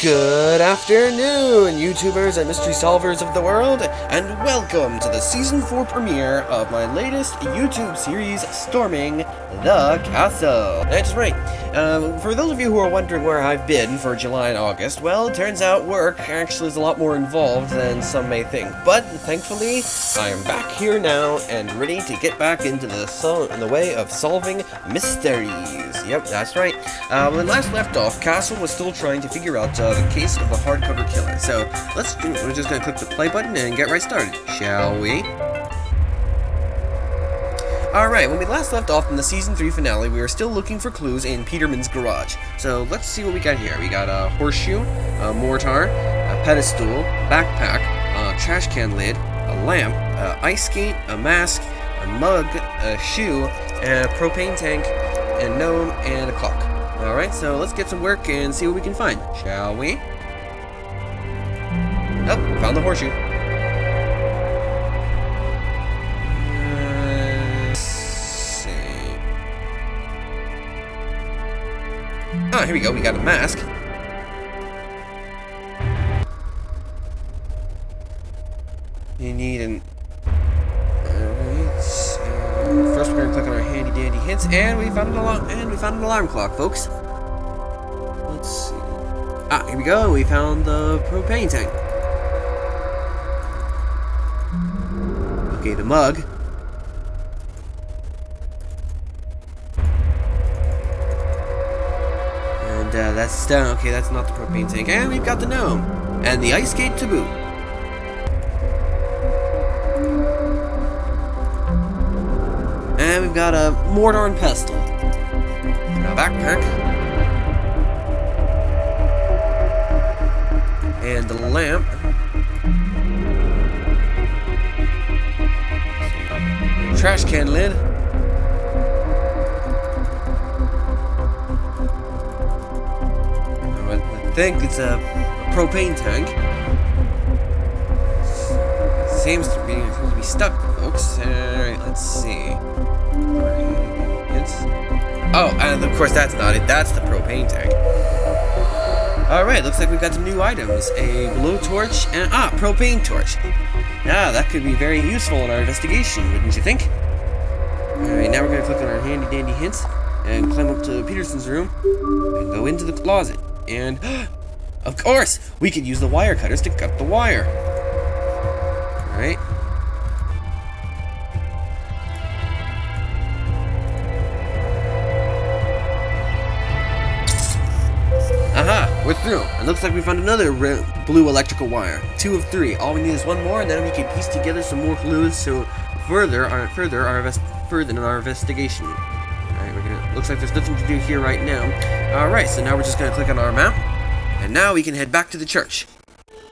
Good afternoon, YouTubers and mystery solvers of the world, and welcome to the Season 4 premiere of my latest YouTube series, Storming the Castle. That's right. For those of you who are wondering where I've been for July and August, well, it turns out work actually is a lot more involved than some may think. But, thankfully, I am back here now and ready to get back into the way of solving mysteries. Yep, that's right. When last left off, Castle was still trying to figure out the case of the hardcover killer. So, we're just gonna click the play button and get right started, shall we? Alright, when we last left off in the Season 3 finale, we were still looking for clues in Peterman's garage. So, let's see what we got here. We got a horseshoe, a mortar, a pedestal, backpack, a trash can lid, a lamp, a ice skate, a mask, a mug, a shoe, and a propane tank, a gnome, and a clock. Alright, so let's get to work and see what we can find, shall we? Oh, found the horseshoe. Let's see. Ah, here we go, we got a mask. You need an... First we're gonna click on our handy dandy hints, and we found an alarm clock, folks. Let's see. Ah, here we go. We found the propane tank. Okay, the mug. And that's down. Okay, that's not the propane tank. And we've got the gnome and the ice skate to boot. And we've got a mortar and pestle. A backpack. And the lamp. Trash can lid. I think it's a propane tank. Seems to be stuck, folks. Alright, let's see. Oh, and of course that's not it. That's the propane tank. Alright, looks like we've got some new items. A blowtorch and... propane torch. Ah, that could be very useful in our investigation, wouldn't you think? Alright, now we're going to click on our handy dandy hints and climb up to Peterson's room and go into the closet. And, of course, we could use the wire cutters to cut the wire. Alright. Aha! We're through. It looks like we found another blue electrical wire. 2 of 3. All we need is one more, and then we can piece together some more clues to further in our investigation. Alright, looks like there's nothing to do here right now. Alright, so now we're just gonna click on our map, and now we can head back to the church.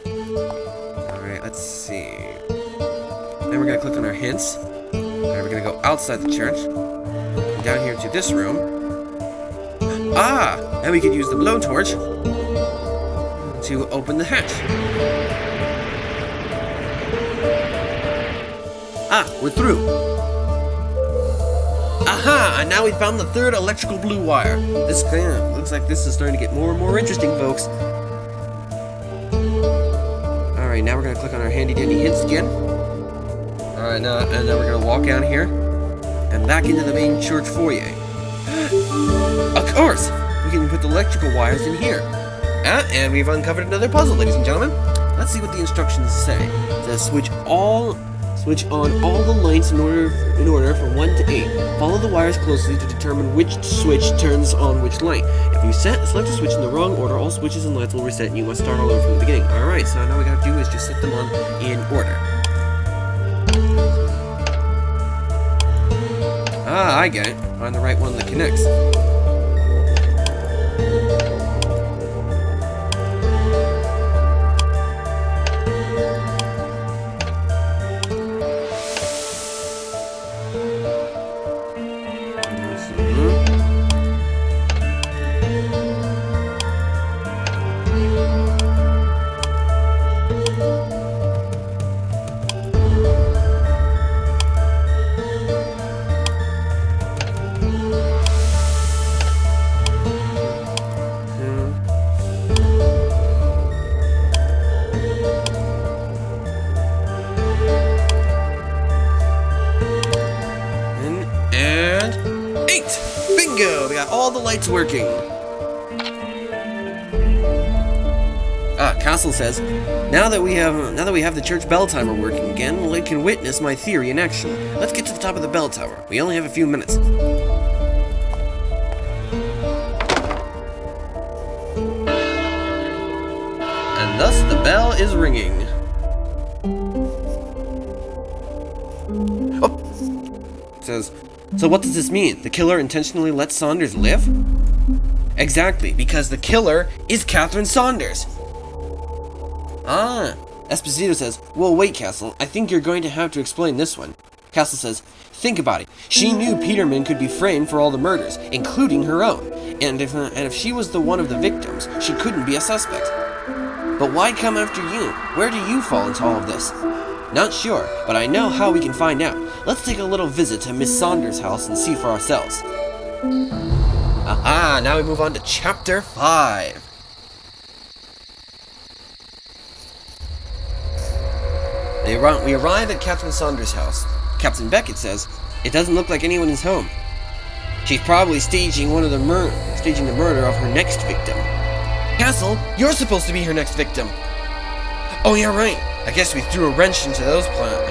Alright, let's see. Then we're gonna click on our hints. Alright, we're gonna go outside the church. Down here to this room. And we can use the blowtorch to open the hatch. We're through. Aha! And now we found the 3rd electrical blue wire. This looks like this is starting to get more and more interesting, folks. Alright, now we're gonna click on our handy dandy hints again. Alright, now we're gonna walk down here and back into the main church foyer. Of course! We can put the electrical wires in here. And we've uncovered another puzzle, ladies and gentlemen. Let's see what the instructions say. It says switch on all the lights in order from 1 to 8. Follow the wires closely to determine which switch turns on which light. If you select a switch in the wrong order, all switches and lights will reset and you must start all over from the beginning. Alright, so now what we gotta do is just set them on in order. I get it. Find the right one that connects. lights working. Castle says, now that we have the church bell timer working again, we can witness my theory in action. Let's get to the top of the bell tower. We only have a few minutes. And thus the bell is ringing. Oh! It says, so what does this mean? The killer intentionally let Saunders live? Exactly, because the killer is Catherine Saunders. Esposito says, well, wait, Castle, I think you're going to have to explain this one. Castle says, think about it. She knew Peterman could be framed for all the murders, including her own. And if she was one of the victims, she couldn't be a suspect. But why come after you? Where do you fall into all of this? Not sure, but I know how we can find out. Let's take a little visit to Miss Saunders' house and see for ourselves. Aha, now we move on to Chapter 5. We arrive at Catherine Saunders' house. Captain Beckett says, it doesn't look like anyone is home. She's probably staging the murder of her next victim. Castle, you're supposed to be her next victim. Oh yeah, right. I guess we threw a wrench into those plans.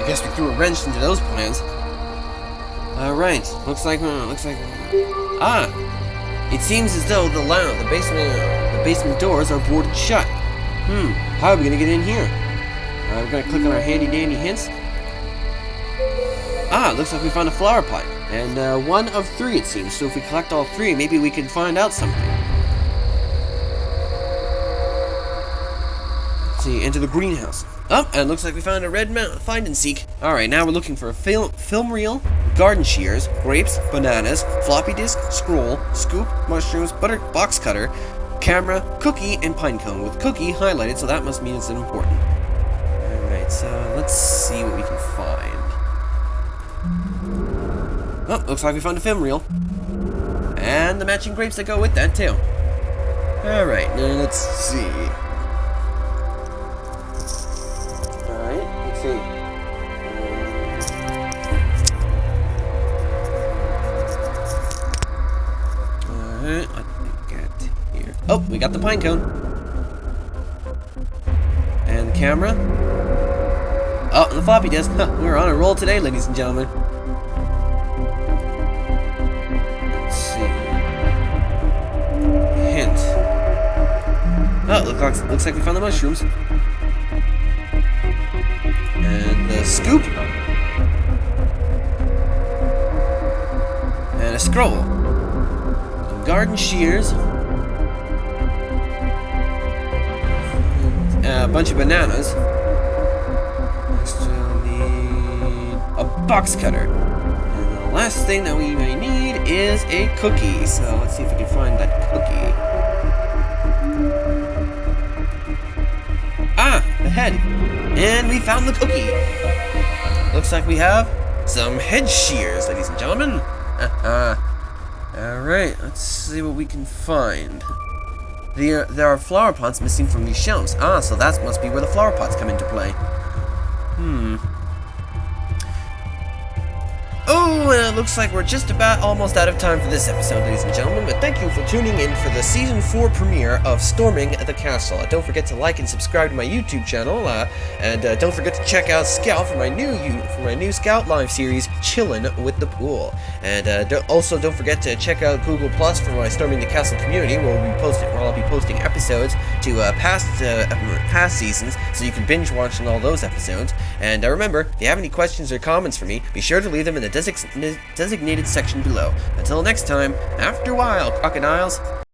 Alright, looks like it seems as though the basement doors are boarded shut. How are we gonna get in here? We're gonna click on our handy dandy hints. Looks like we found a flower pot. And one of 3 it seems, so if we collect all 3, maybe we can find out something. Let's see, enter the greenhouse. And looks like we found a red find and seek. Alright, now we're looking for a film reel, garden shears, grapes, bananas, floppy disk, scroll, scoop, mushrooms, butter, box cutter, camera, cookie, and pine cone, with cookie highlighted, so that must mean it's important. Alright, so let's see what we can find. Looks like we found a film reel. And the matching grapes that go with that, too. Alright, now let's see. Alright, let's see. Alright, what do we got here? Oh, we got the pine cone. And the camera. Oh, and the floppy disk. We're on a roll today, ladies and gentlemen. Let's see. Hint. Oh, looks like we found the mushrooms. And the scoop. And a scroll. Some garden shears. A bunch of bananas. Still need a box cutter. And the last thing that we may need is a cookie. So let's see if we can find that cookie. The head. And we found the cookie. Looks like we have some head shears, ladies and gentlemen. Alright, let's see what we can find. There are flower pots missing from these shelves. So that must be where the flower pots come into play. Oh, and it looks like we're just about almost out of time for this episode, ladies and gentlemen, but thank you for tuning in for the Season 4 premiere of Storming the Castle. Don't forget to like and subscribe to my YouTube channel, and don't forget to check out Scout for my new Scout live series, Chillin' with the Pool. And also don't forget to check out Google Plus for my Storming the Castle community, where I'll be posting episodes to past seasons, so you can binge watch on all those episodes. And remember, if you have any questions or comments for me, be sure to leave them in the designated section below. Until next time, after a while, crocodiles.